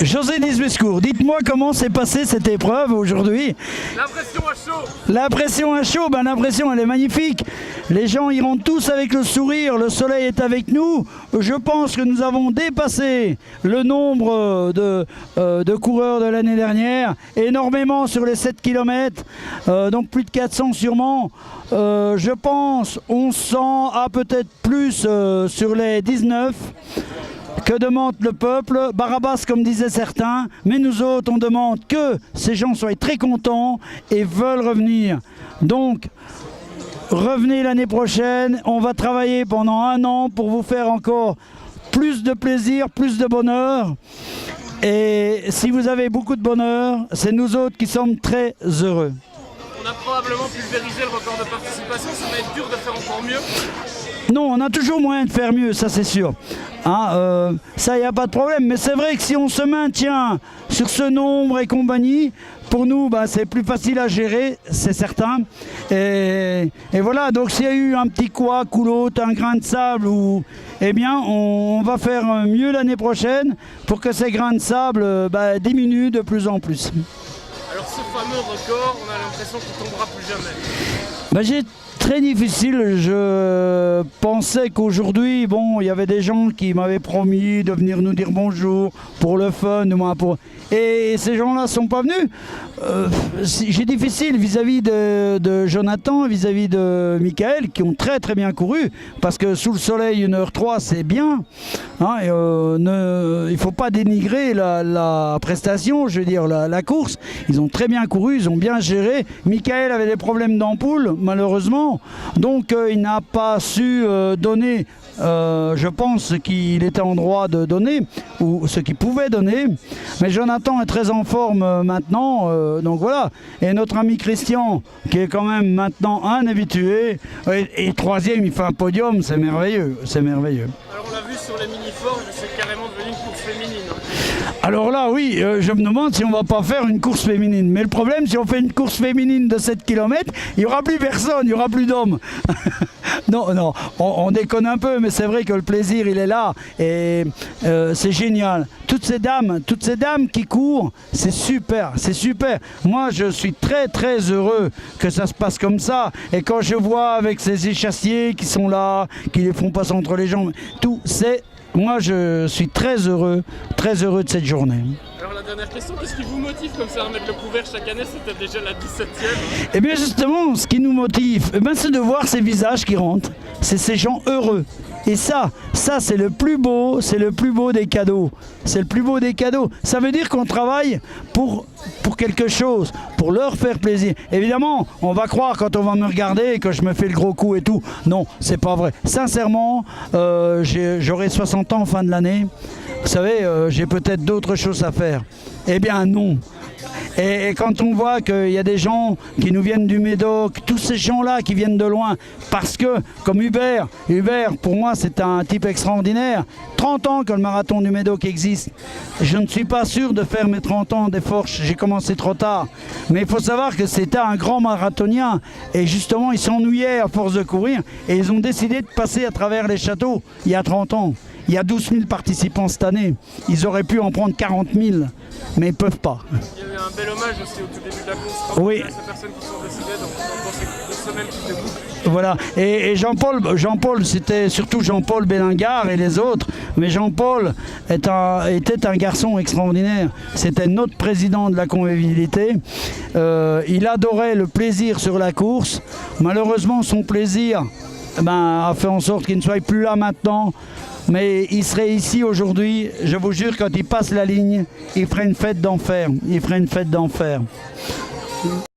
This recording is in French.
José Disbescourt, dites-moi comment s'est passée cette épreuve aujourd'hui. L'impression à chaud. L'impression à chaud, ben l'impression elle est magnifique. Les gens iront tous avec le sourire, le soleil est avec nous. Je pense que nous avons dépassé le nombre de coureurs de l'année dernière, énormément sur les 7 km, donc plus de 400 sûrement. Je pense 1100 à peut-être plus sur les 19. Que demande le peuple? Barabbas comme disaient certains, mais nous autres on demande que ces gens soient très contents et veulent revenir. Donc revenez l'année prochaine, on va travailler pendant 1 an pour vous faire encore plus de plaisir, plus de bonheur. Et si vous avez beaucoup de bonheur, c'est nous autres qui sommes très heureux. On a probablement pulvérisé le record de participation, ça va être dur de faire encore mieux. Non, on a toujours moyen de faire mieux, ça c'est sûr. Hein, ça, il n'y a pas de problème. Mais c'est vrai que si on se maintient sur ce nombre et compagnie, pour nous, bah, c'est plus facile à gérer, c'est certain. Et voilà, donc s'il y a eu un petit couac ou l'autre, un grain de sable, eh bien, on va faire mieux l'année prochaine pour que ces grains de sable diminuent de plus en plus. Alors ce fameux record, on a l'impression qu'il tombera plus jamais. J'ai très difficile, je pensais qu'aujourd'hui, bon, il y avait des gens qui m'avaient promis de venir nous dire bonjour pour le fun, et ces gens-là ne sont pas venus. J'ai difficile vis-à-vis de Jonathan, vis-à-vis de Michael, qui ont très très bien couru, parce que sous le soleil 1h03 c'est bien, hein, il ne faut pas dénigrer la prestation, je veux dire la course. Ils ont très bien couru, ils ont bien géré. Michael avait des problèmes d'ampoule malheureusement, donc il n'a pas su donner je pense ce qu'il était en droit de donner, ou ce qu'il pouvait donner. Mais Jonathan est très en forme maintenant, donc voilà. Et notre ami Christian, qui est quand même maintenant un habitué, et troisième, il fait un podium, c'est merveilleux, c'est merveilleux. Alors on l'a vu sur les mini-forges, c'est carrément devenu une course féminine. Alors là, oui, je me demande si on va pas faire une course féminine. Mais le problème, si on fait une course féminine de 7 km, il n'y aura plus personne, il n'y aura plus d'hommes. Non, non, on déconne un peu, mais c'est vrai que le plaisir, il est là. Et c'est génial. Toutes ces dames qui courent, c'est super, c'est super. Moi, je suis très, très heureux que ça se passe comme ça. Et quand je vois avec ces échassiers qui sont là, qui les font passer entre les jambes, tout, c'est... Moi, je suis très heureux de cette journée. Alors la dernière question, qu'est-ce qui vous motive comme ça à remettre le couvert chaque année? C'était déjà la 17e. Eh bien justement, ce qui nous motive, c'est de voir ces visages qui rentrent. C'est ces gens heureux. Et ça c'est le plus beau des cadeaux. C'est le plus beau des cadeaux. Ça veut dire qu'on travaille pour quelque chose, pour leur faire plaisir. Évidemment, on va croire quand on va me regarder que je me fais le gros coup et tout. Non, c'est pas vrai. Sincèrement, j'aurai 60 ans en fin de l'année. Vous savez, j'ai peut-être d'autres choses à faire. Eh bien non. Et quand on voit qu'il y a des gens qui nous viennent du Médoc, tous ces gens-là qui viennent de loin, parce que, comme Hubert, pour moi c'est un type extraordinaire, 30 ans que le marathon du Médoc existe. Je ne suis pas sûr de faire mes 30 ans d'efforts, j'ai commencé trop tard. Mais il faut savoir que c'était un grand marathonien, et justement ils s'ennuyaient à force de courir, et ils ont décidé de passer à travers les châteaux il y a 30 ans. Il y a 12 000 participants cette année. Ils auraient pu en prendre 40 000, mais ils ne peuvent pas. Il y a eu un bel hommage aussi au tout début de la course. Oui. Ces personnes qui sont décédées dans ces 2 semaines qui débutent. Voilà. Et Jean-Paul, c'était surtout Jean-Paul Bélingard et les autres. Mais Jean-Paul était un garçon extraordinaire. C'était notre président de la convivialité. Il adorait le plaisir sur la course. Malheureusement, son plaisir a fait en sorte qu'il ne soit plus là maintenant. Mais il serait ici aujourd'hui, je vous jure, quand il passe la ligne, il ferait une fête d'enfer. Il ferait une fête d'enfer.